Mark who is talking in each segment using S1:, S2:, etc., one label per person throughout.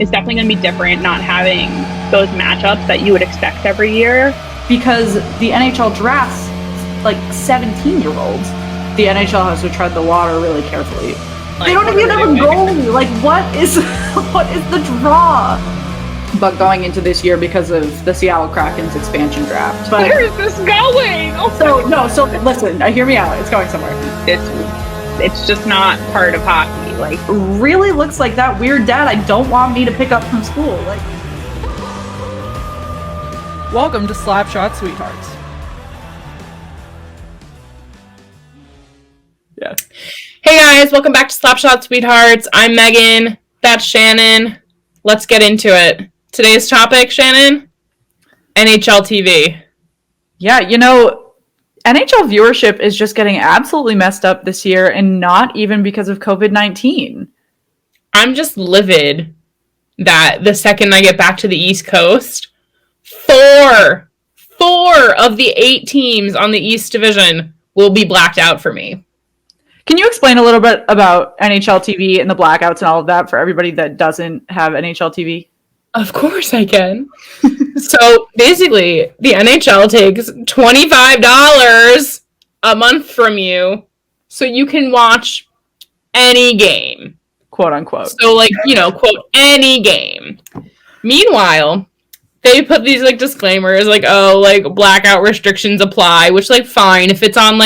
S1: is definitely going to be different not having those matchups that you would expect every year.
S2: Because the NHL drafts like 17-year-olds. The NHL has to tread the water really carefully. Like, they don't even have a goalie. Like, what is the draw? But going into this year because of the Seattle Kraken's expansion draft. But
S1: where is this going?
S2: So listen, hear me out. It's going somewhere.
S1: It's just not part of hockey. Like,
S2: really looks like that weird dad I don't want me to pick up from school. Like,
S3: welcome to Slapshot Sweethearts. Yeah.
S4: Hey guys, welcome back to Slapshot Sweethearts. I'm Megan. That's Shannon. Let's get into it. Today's topic, Shannon? NHL TV.
S2: Yeah, NHL viewership is just getting absolutely messed up this year, and not even because of COVID-19.
S4: I'm just livid that the second I get back to the East Coast, four of the 8 teams on the East Division will be blacked out for me.
S2: Can you explain a little bit about NHL TV and the blackouts and all of that for everybody that doesn't have NHL TV?
S4: Of course I can. So basically, the NHL takes $25 a month from you so you can watch any game.
S2: Quote unquote.
S4: So quote, any game. Meanwhile, they put these disclaimers blackout restrictions apply, which fine. If it's on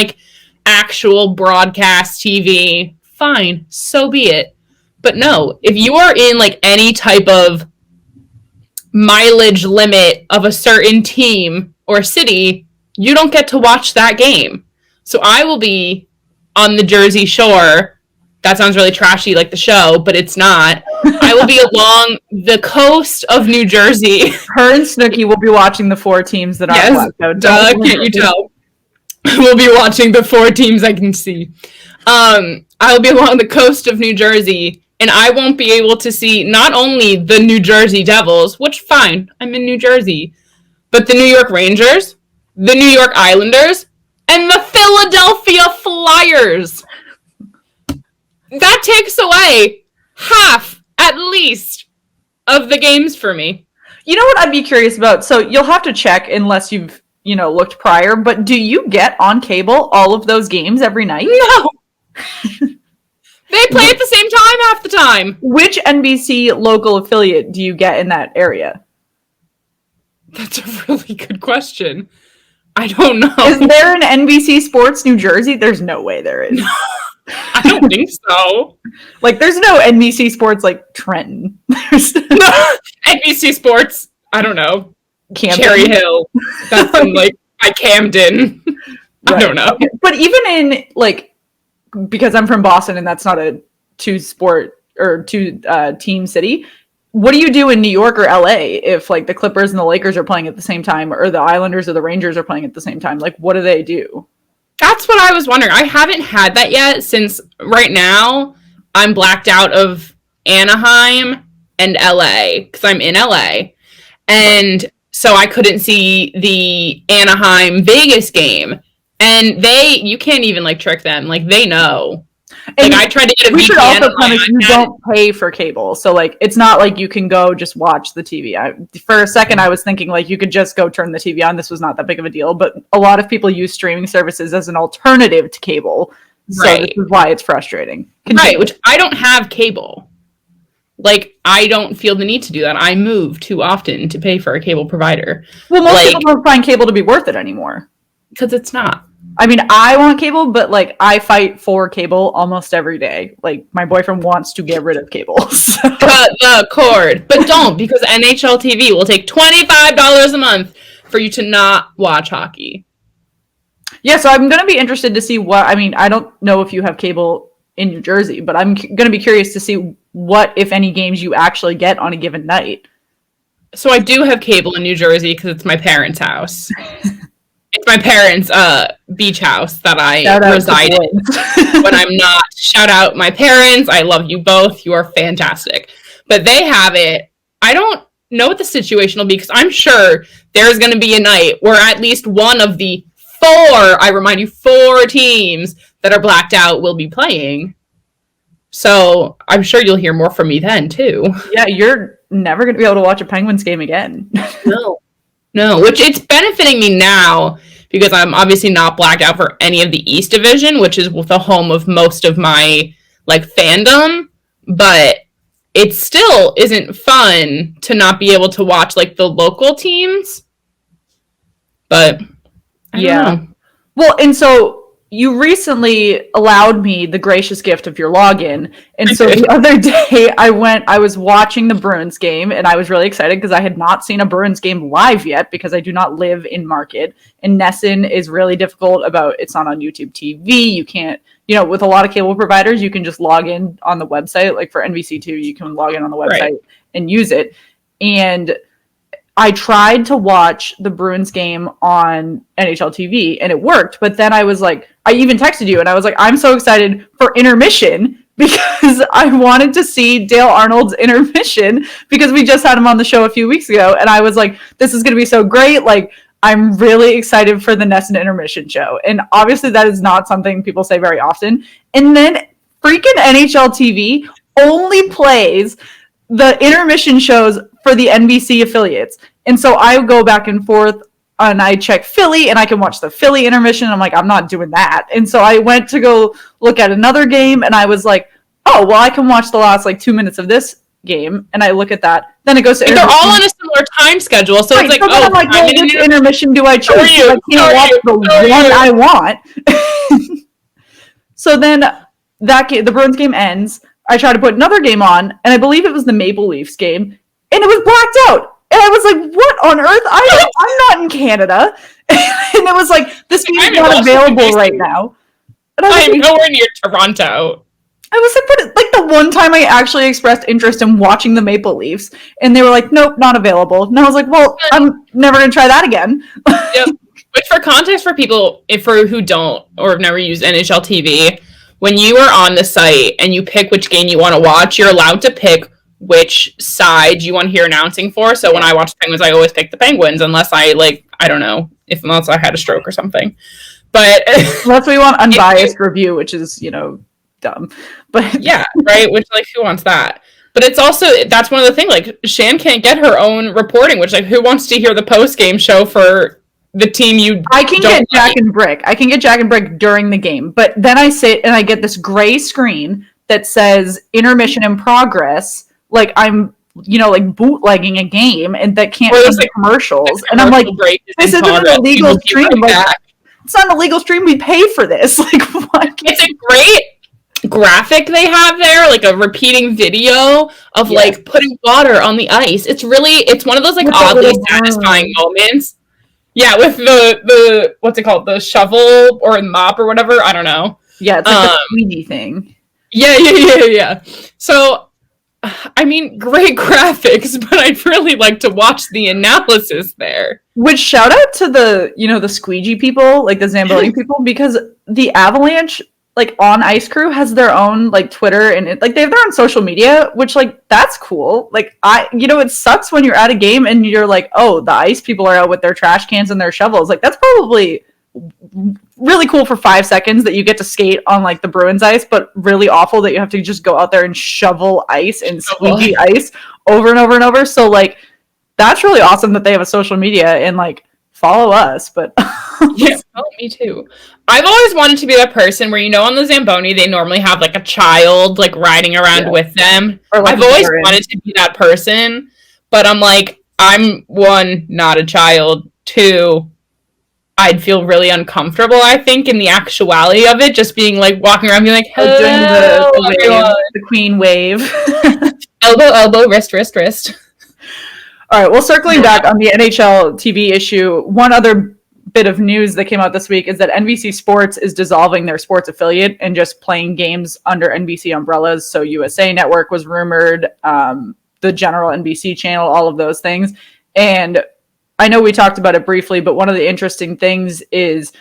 S4: actual broadcast TV, fine, so be it. But no, if you are in any type of mileage limit of a certain team or city, you don't get to watch that game. So I will be on the Jersey Shore. That sounds really trashy like the show, but it's not. I will be along the coast of New Jersey.
S2: Her and Snooki will be watching the 4 teams that are blacked out.
S4: Can't you tell? We'll be watching the 4 teams I can see. I'll be along the coast of New Jersey, and I won't be able to see not only the New Jersey Devils, which, fine, I'm in New Jersey, but the New York Rangers, the New York Islanders, and the Philadelphia Flyers. That takes away half, at least, of the games for me.
S2: You know what I'd be curious about? So you'll have to check unless you've looked prior, but do you get on cable all of those games every night?
S4: No. They play at the same time half the time.
S2: Which NBC local affiliate do you get in that area?
S4: That's a really good question. I don't know.
S2: Is there an NBC Sports New Jersey? There's no way there is.
S4: I don't think so.
S2: There's no NBC Sports Trenton. There's
S4: no NBC Sports. I don't know.
S2: Camden.
S4: Cherry Hill. That's in by Camden.
S2: Right.
S4: I don't know.
S2: Okay. But even in because I'm from Boston and that's not a 2-sport or 2-team city. What do you do in New York or LA if the Clippers and the Lakers are playing at the same time, or the Islanders or the Rangers are playing at the same time? What do they do?
S4: That's what I was wondering. I haven't had that yet since right now I'm blacked out of Anaheim and LA because I'm in LA. And so I couldn't see the Anaheim-Vegas game. And you can't even trick them. They know.
S2: And
S4: I tried to get a VPN.
S2: We should also punish you don't pay for cable. So it's not you can go just watch the TV. For a second I was thinking you could just go turn the TV on. This was not that big of a deal. But a lot of people use streaming services as an alternative to cable. So This is why it's frustrating.
S4: Right, which I don't have cable. I don't feel the need to do that. I move too often to pay for a cable provider.
S2: Well, most people don't find cable to be worth it anymore.
S4: Because it's not.
S2: I mean, I want cable, but I fight for cable almost every day. My boyfriend wants to get rid of cable. So.
S4: Cut the cord. But don't, because NHL TV will take $25 a month for you to not watch hockey.
S2: Yeah, so I'm going to be interested to see I don't know if you have cable in New Jersey, but I'm going to be curious to see what, if any, games you actually get on a given night.
S4: So I do have cable in New Jersey because it's my parents' house. It's my parents' beach house that I reside in when I'm not. Shout out my parents. I love you both. You are fantastic. But they have it. I don't know what the situation will be because I'm sure there's going to be a night where at least one of the 4 teams that are blacked out will be playing. So I'm sure you'll hear more from me then too.
S2: Yeah, you're never going to be able to watch a Penguins game again.
S4: No, which it's benefiting me now because I'm obviously not blacked out for any of the East Division, which is the home of most of my like fandom, but it still isn't fun to not be able to watch like the local teams. But I don't know.
S2: Well, and so you recently allowed me the gracious gift of your login. And so the other day I was watching the Bruins game and I was really excited because I had not seen a Bruins game live yet because I do not live in Market. And Nesson is really difficult about it's not on YouTube TV. You can't, with a lot of cable providers, you can just log in on the website. Like for NBC2, you can log in on the website and use it. And I tried to watch the Bruins game on NHL TV and it worked. But then I was like, I even texted you and I was like, I'm so excited for intermission because I wanted to see Dale Arnold's intermission because we just had him on the show a few weeks ago. And I was like, this is going to be so great. Like, I'm really excited for the Nesson intermission show. And obviously that is not something people say very often. And then freaking NHL TV only plays the intermission shows for the NBC affiliates. And so I go back and forth and I check Philly and I can watch the Philly intermission. I'm like, I'm not doing that. And so I went to go look at another game and I was like, oh, well, I can watch the last like 2 minutes of this game. And I look at that. Then it goes to
S4: they're all on a similar time schedule. So it's like,
S2: so I'm like, well, which intermission do I choose? I can't watch the one I want. So then the Bruins game ends. I try to put another game on, and I believe it was the Maple Leafs game, and it was blacked out. And I was like, what on earth? I'm not in Canada. And it was like, this game is not available right now. And
S4: I'm like, nowhere near Toronto.
S2: I was like, the one time I actually expressed interest in watching the Maple Leafs, and they were like, nope, not available. And I was like, well, I'm never going to try that again.
S4: Yep. Which for context for people who don't or have never used NHL TV, when you are on the site and you pick which game you want to watch, you're allowed to pick which side you want to hear announcing for. So when I watch the Penguins, I always pick the Penguins unless I unless I had a stroke or something. But
S2: unless we want unbiased review, which is, dumb. But
S4: yeah, right? Which like who wants that? But it's also that's one of the things, like Shan can't get her own reporting, which like who wants to hear the post-game show for the team
S2: I can get Jack and Brick. I can get Jack and Brick during the game. But then I sit and I get this gray screen that says intermission in progress. Like I'm, like bootlegging a game and that can't be the commercials. And I'm like, this isn't an illegal stream. Like, it's not an illegal stream. We pay for this. Like, what?
S4: It's a great graphic they have there, like a repeating video of like putting water on the ice. It's one of those like oddly satisfying moments. Yeah, with the what's it called? The shovel or mop or whatever. I don't know.
S2: Yeah, it's like a squeegee thing.
S4: Yeah. So, I mean, great graphics, but I'd really like to watch the analysis there.
S2: Which shout out to the, the squeegee people, like the Zamboni people, because the Avalanche, like on Ice Crew has their own like Twitter and they have their own social media, which like that's cool. Like it sucks when you're at a game and you're like, oh, the ice people are out with their trash cans and their shovels. Like that's probably really cool for 5 seconds that you get to skate on like the Bruins ice, but really awful that you have to just go out there and shovel ice and squeegee ice over and over and over. So like that's really awesome that they have a social media and like follow us. But
S4: yeah, me too. I've always wanted to be that person where, on the Zamboni, they normally have like a child like riding around with them. Or like I've always wanted to be that person, but I'm like, I'm one, not a child. Two, I'd feel really uncomfortable, I think, in the actuality of it, just being like walking around being like, hello,
S2: doing the queen wave.
S4: elbow, wrist.
S2: All right, well, circling back on the NHL TV issue, one other bit of news that came out this week is that NBC Sports is dissolving their sports affiliate and just playing games under NBC umbrellas. So USA Network was rumored, the general NBC channel, all of those things. And I know we talked about it briefly, but one of the interesting things is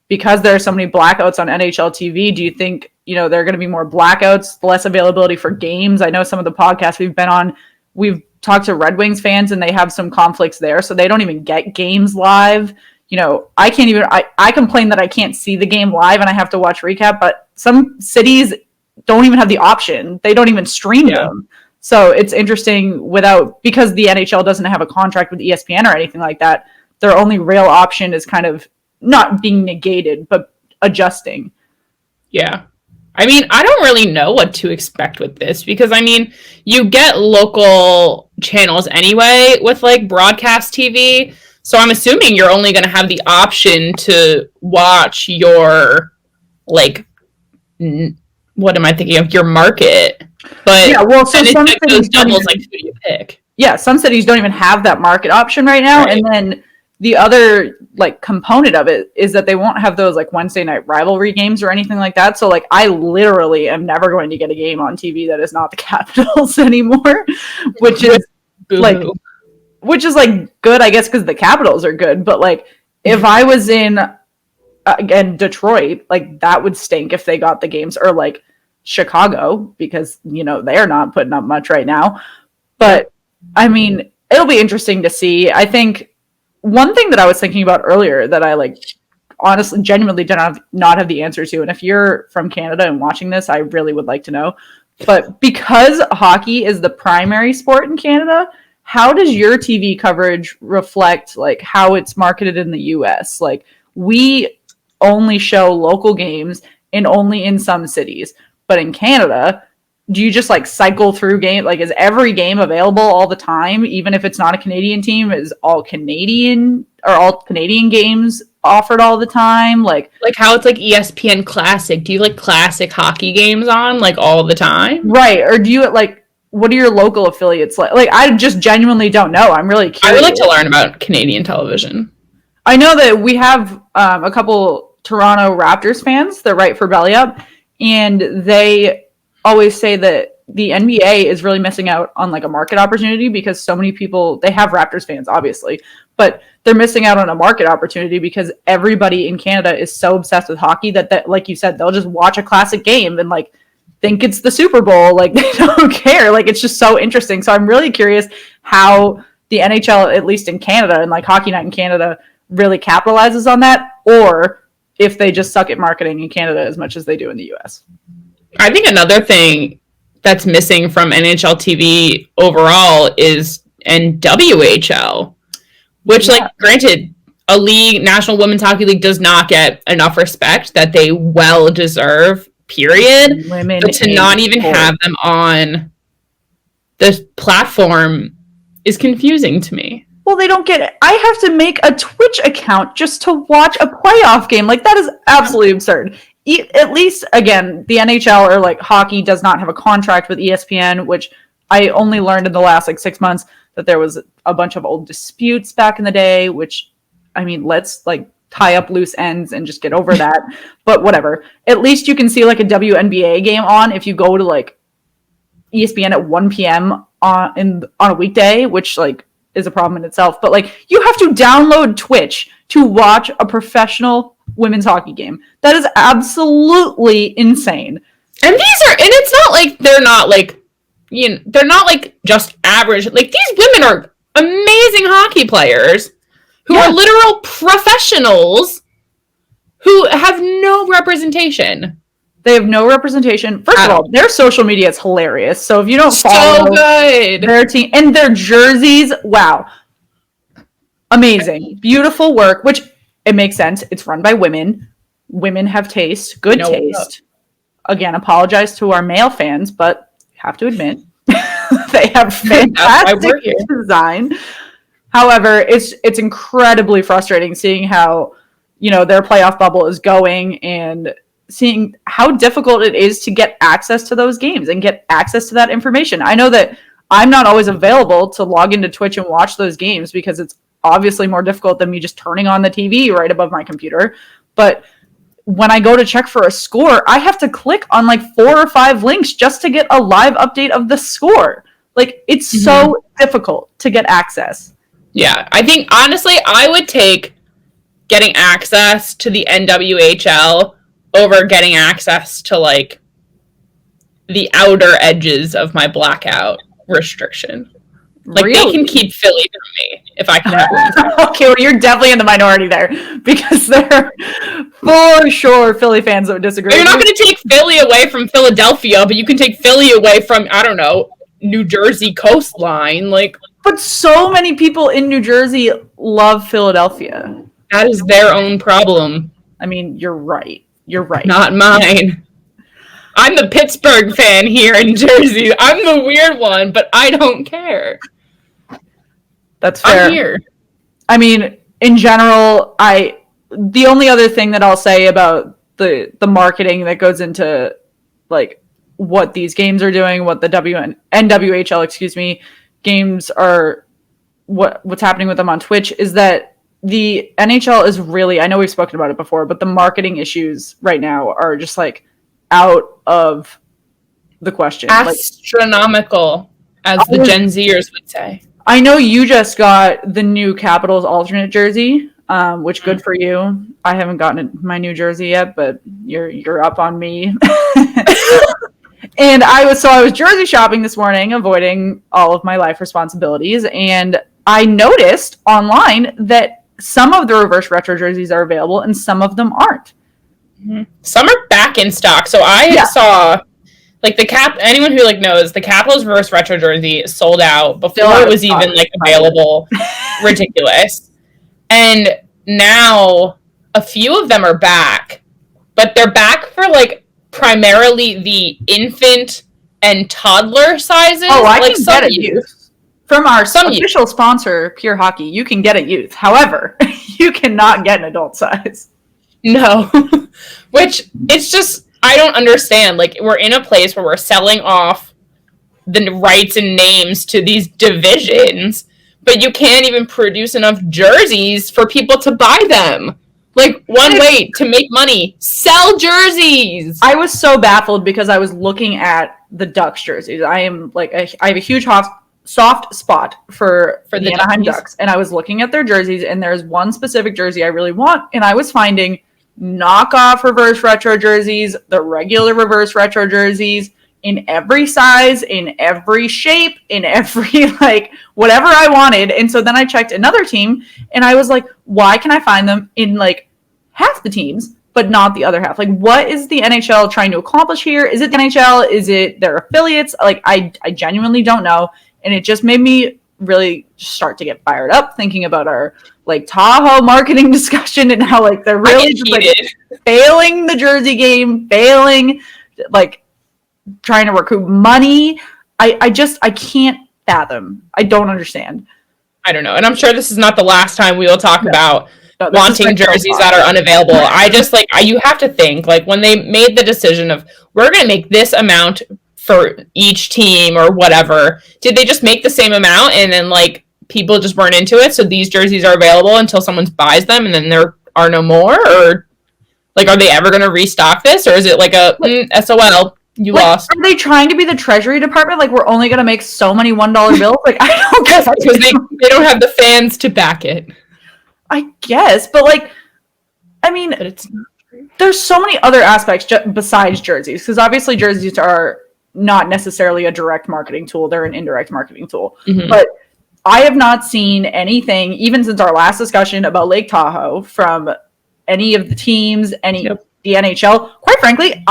S2: because there are so many blackouts on NHL TV, do you think, there are going to be more blackouts, less availability for games? I know some of the podcasts we've been on, we've talked to Red Wings fans and they have some conflicts there. So they don't even get games live. I can't even, I complain that I can't see the game live and I have to watch recap, but some cities don't even have the option. They don't even stream them. So it's interesting because the NHL doesn't have a contract with ESPN or anything like that. Their only real option is kind of not being negated, but adjusting.
S4: Yeah. I mean, I don't really know what to expect with this because, I mean, you get local channels anyway with, like, broadcast TV. So I'm assuming you're only going to have the option to watch your, like, what am I thinking of? Your market. But
S2: yeah, well, so some cities
S4: doubles, like, who you pick.
S2: Yeah, some cities don't even have that market option right now. Right. And then the other, like, component of it is that they won't have those, like, Wednesday night rivalry games or anything like that. So, like, I literally am never going to get a game on TV that is not the Capitals anymore, which is like good, I guess, because the Capitals are good. But, like, if I was in again Detroit, like, that would stink if they got the games, or like Chicago, because, you know, they're not putting up much right now. But I mean, it'll be interesting to see. I think one thing that I was thinking about earlier that I, like, honestly, genuinely not have the answer to, and if you're from Canada and watching this, I really would like to know. But because hockey is the primary sport in Canada, how does your TV coverage reflect, like, how it's marketed in the US? Like, we only show local games and only in some cities. But in Canada, do you just, like, cycle through game? Like, is every game available all the time, even if it's not a Canadian team? Is all Canadian games offered all the time? Like
S4: how it's like ESPN Classic. Do you like classic hockey games on, like, all the time?
S2: Right. Or do you, like, what are your local affiliates like? Like, I just genuinely don't know. I'm really curious.
S4: I would like to learn about Canadian television.
S2: I know that we have a couple Toronto Raptors fans that write for Belly Up, and they always say that the NBA is really missing out on, like, a market opportunity because so many people, they have Raptors fans, obviously, but they're missing out on a market opportunity because everybody in Canada is so obsessed with hockey that, like you said, they'll just watch a classic game and, like, think it's the Super Bowl. Like, they don't care. Like, it's just so interesting. So I'm really curious how the NHL, at least in Canada, and, like, Hockey Night in Canada, really capitalizes on that, or if they just suck at marketing in Canada as much as they do in the US.
S4: I think another thing that's missing from NHL TV overall is NWHL, which, like, granted, a league, National Women's Hockey League, does not get enough respect that they well deserve, period. But to not even have them on the platform is confusing to me.
S2: Well, they don't get it. I have to make a Twitch account just to watch a playoff game. Like, that is absolutely absurd. At least, again, the NHL or, like, hockey does not have a contract with ESPN, which I only learned in the last, like, 6 months that there was a bunch of old disputes back in the day, which, I mean, let's, like, tie up loose ends and just get over that. But whatever. At least you can see, like, a WNBA game on if you go to, like, ESPN at 1 p.m. on a weekday, which, like, is a problem in itself. But, like, you have to download Twitch to watch a professional women's hockey game. That is absolutely insane.
S4: And it's not like they're not, like, you know, they're not, like, just average. Like, these women are amazing hockey players who are literal professionals who have no representation.
S2: They have no representation. First of all, their social media is hilarious. So if you don't follow their team and their jerseys, wow. Amazing. Beautiful work, which it makes sense. It's run by women. Women have taste, good taste. Again, apologize to our male fans, but have to admit they have fantastic design. However, it's incredibly frustrating seeing how, you know, their playoff bubble is going and seeing how difficult it is to get access to those games and get access to that information. I know that I'm not always available to log into Twitch and watch those games because it's obviously more difficult than me just turning on the TV right above my computer. But when I go to check for a score, I have to click on, like, 4 or 5 links just to get a live update of the score. Like, it's so difficult to get access.
S4: Yeah, I think, honestly, I would take getting access to the NWHL over getting access to, like, the outer edges of my blackout restriction. Like, really? They can keep Philly from me. if I could have women's hockey.
S2: Okay, well, you're definitely in the minority there because there are for sure Philly fans that would disagree.
S4: You're not going to take Philly away from Philadelphia, but you can take Philly away from, I don't know, New Jersey coastline. Like,
S2: but so many people in New Jersey love Philadelphia.
S4: that is their own problem.
S2: I mean, you're right. You're right.
S4: Not mine. I'm the Pittsburgh fan here in Jersey. I'm the weird one, but I don't care.
S2: That's fair.
S4: I'm here.
S2: I mean, in general, the only other thing that I'll say about the marketing that goes into like what these games are doing, what the NWHL, games are, what's happening with them on Twitch is that the NHL is really, I know we've spoken about it before, but the marketing issues right now are just like out of the question.
S4: Astronomical, as the Gen Zers would say.
S2: I know you just got the new Capitals alternate jersey, which good for you. I haven't gotten my new jersey yet, but you're up on me. And I was jersey shopping this morning, avoiding all of my life responsibilities, and I noticed online that some of the reverse retro jerseys are available and some of them aren't.
S4: Some are back in stock. So I saw like anyone who like knows the Capitals reverse retro jersey sold out before it was even like available. Ridiculous. And now a few of them are back, but they're back for like primarily the infant and toddler sizes.
S2: Oh, I
S4: like
S2: can get a youth. From our official sponsor, Pure Hockey, you can get a youth. However, you cannot get an adult size.
S4: No. Which, it's just, I don't understand. Like, we're in a place where we're selling off the rights and names to these divisions, but you can't even produce enough jerseys for people to buy them. Like, one way to make money, sell jerseys!
S2: I was so baffled because I was looking at the Ducks jerseys. I have a huge soft spot for the Anaheim Ducks, and I was looking at their jerseys, and there's one specific jersey I really want, and I was finding knockoff reverse retro jerseys, the regular reverse retro jerseys, in every size, in every shape, in every, like, whatever I wanted. And so then I checked another team, and I was like, why can I find them in, like, half the teams, but not the other half? Like, what is the NHL trying to accomplish here? Is it the NHL? Is it their affiliates? Like, I genuinely don't know. And it just made me really start to get fired up thinking about our, like, Tahoe marketing discussion and how, like, they're really just, like, failing the jersey game, failing, like, trying to recoup money. I can't fathom. I don't understand.
S4: I don't know. And I'm sure this is not the last time we will talk about wanting jerseys that are unavailable. I just, like, you have to think, like, when they made the decision of, we're going to make this amount for each team or whatever, did they just make the same amount and then, like, people just weren't into it, so these jerseys are available until someone buys them and then there are no more? Or, like, are they ever going to restock this? Or is it like a SOL, you lost?
S2: Are they trying to be the Treasury Department? Like, we're only going to make so many $1 bills? Like, I don't guess.
S4: Because they don't have the fans to back it.
S2: I guess, but, like, I mean, but it's not true. There's so many other aspects besides jerseys, because obviously jerseys are not necessarily a direct marketing tool. They're an indirect marketing tool. Mm-hmm. But I have not seen anything, even since our last discussion about Lake Tahoe, from any of the teams, the NHL. Quite frankly,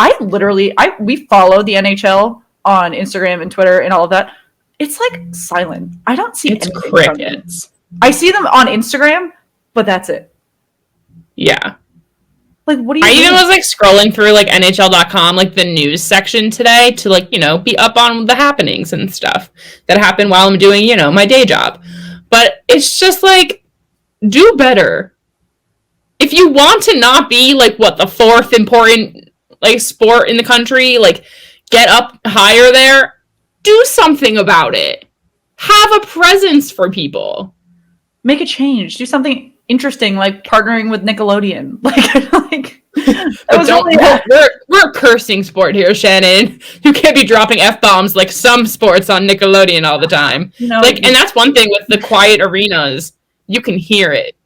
S2: we follow the NHL on Instagram and Twitter and all of that. It's, like, silent. I don't see anything. It's crickets. I see them on Instagram, but that's it.
S4: Yeah.
S2: Like, what do you
S4: I even was, like, scrolling through, like, NHL.com, like, the news section today to, like, you know, be up on the happenings and stuff that happen while I'm doing, you know, my day job. But it's just, like, do better. If you want to not be, like, the fourth important, like, sport in the country, like, get up higher there, do something about it. Have a presence for people.
S2: Make a change. Do something interesting, like partnering with Nickelodeon.
S4: We're a cursing sport here, Shannon. You can't be dropping F-bombs like some sports on Nickelodeon all the time. No, like, and that's one thing with the quiet arenas. You can hear it.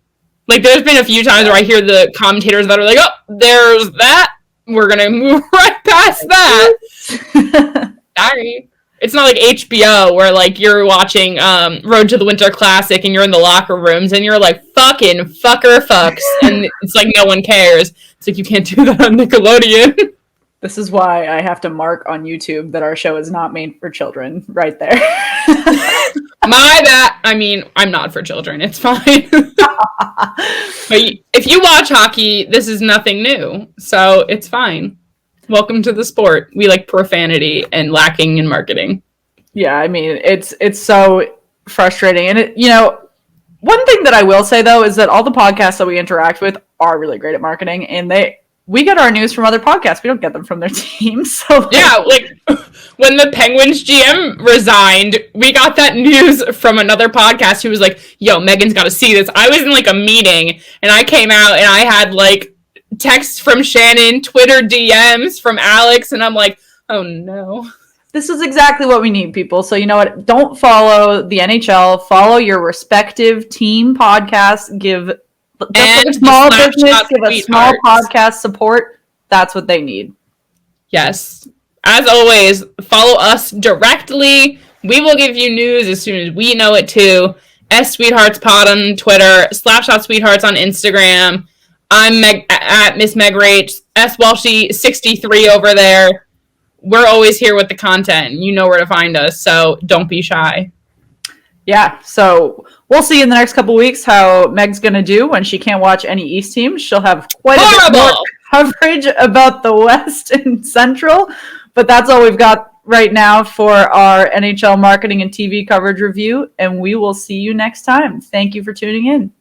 S4: Like, there's been a few times where I hear the commentators that are like, oh, there's that. We're going to move right past that. Sorry. It's not like HBO where like you're watching Road to the Winter Classic and you're in the locker rooms and you're like fucking fucker fucks and it's like no one cares. It's like you can't do that on Nickelodeon.
S2: This is why I have to mark on YouTube that our show is not made for children right there.
S4: My bad. I mean, I'm not for children. It's fine. But if you watch hockey, this is nothing new. So it's fine. Welcome to the sport. We like profanity and lacking in marketing.
S2: Yeah, I mean, it's so frustrating. And, one thing that I will say, though, is that all the podcasts that we interact with are really great at marketing. And we get our news from other podcasts. We don't get them from their teams. So
S4: yeah, like when the Penguins GM resigned, we got that news from another podcast who was like, yo, Megan's got to see this. I was in like a meeting and I came out and I had like texts from Shannon, Twitter DMs from Alex, and I'm like, oh no.
S2: This is exactly what we need, people. So you know what? Don't follow the NHL. Follow your respective team podcasts. Give a small business, give a small podcast support. That's what they need.
S4: Yes. As always, follow us directly. We will give you news as soon as we know it too. @SweetheartsPod on Twitter, /Sweethearts on Instagram. I'm at Miss Meg Rach, SWalshy63 over there. We're always here with the content. You know where to find us, so don't be shy.
S2: Yeah, so we'll see in the next couple weeks how Meg's going to do when she can't watch any East teams. She'll have quite a bit more coverage about the West and Central, but that's all we've got right now for our NHL marketing and TV coverage review, and we will see you next time. Thank you for tuning in.